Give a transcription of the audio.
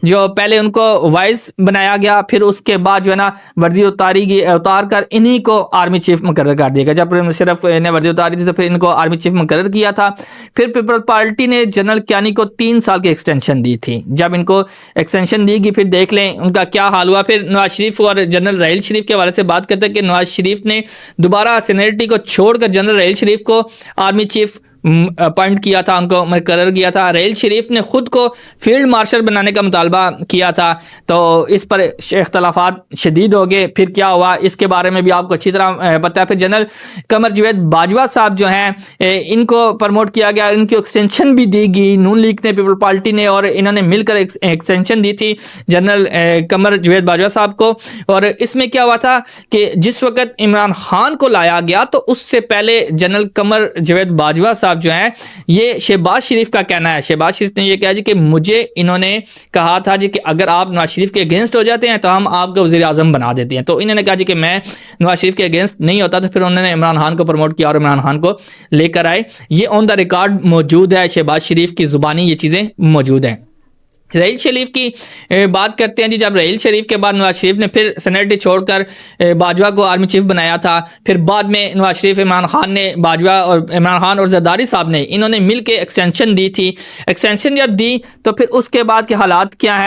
जो पहले उनको वाइस बनाया गया, फिर उसके बाद जो है ना वर्दी उतार कर इन्हीं को आर्मी चीफ मुकर्रर कर दिया गया। जब सिर्फ इन्हें वर्दी उतारी थी तो फिर इनको आर्मी चीफ मुकर्रर किया था। फिर पीपल्स पार्टी ने जनरल कियानी को 3 साल की एक्सटेंशन दी थी। जब इनको एक्सटेंशन दी गई, फिर देख लें उनका क्या हाल हुआ। फिर नवाज शरीफ और जनरल राहिल शरीफ के हवाले से बात करते हैं कि नवाज शरीफ ने दोबारा सीनियरिटी को छोड़कर जनरल राहिल शरीफ को आर्मी चीफ अपॉइंट किया था, उनको मुकर्रर किया था। राहिल शरीफ ने खुद को फील्ड मार्शल बनाने का मुतालबा किया था, तो इस पर इख्तलाफात शदीद हो गए। फिर क्या हुआ इसके बारे में भी आपको अच्छी तरह पता है। फिर जनरल कमर जावेद बाजवा साहब जो हैं इनको प्रमोट किया गया, इनकी एक्सटेंशन भी दी गई। नून लीग ने, पीपल पार्टी ने और इन्होंने मिलकर एक्सटेंशन दी थी जनरल कमर जावेद बाजवा साहब को। और इसमें क्या हुआ था कि जिस वक्त इमरान खान को लाया गया तो उससे पहले जनरल कमर जावेद बाजवा साहब जो हैं, ये शहबाज शरीफ का कहना है, शहबाज शरीफ ने ये कहा जी कि मुझे इन्होंने कहा था जी कि अगर आप नवाज शरीफ के अगेंस्ट हो जाते हैं तो हम आपको वज़ीर आज़म बना देते हैं। तो इन्होंने कहा जी कि मैं नवाज शरीफ के अगेंस्ट नहीं होता। तो फिर उन्होंने इमरान खान को प्रमोट किया और इमरान खान को लेकर आए। ये ऑन द रिकॉर्ड मौजूद है, शहबाज शरीफ की जुबानी ये चीज़ें मौजूद हैं। राहिल शरीफ की बात करते हैं जी। जब राहिल शरीफ के बाद नवाज शरीफ ने फिर सीनियरिटी छोड़कर बाजवा को आर्मी चीफ बनाया था। फिर बाद में नवाज शरीफ, इमरान खान ने, बाजवा और इमरान खान और जरदारी साहब ने, इन्होंने मिल के एक्सटेंशन दी थी। एक्सटेंशन जब दी तो फिर उसके बाद के हालात क्या है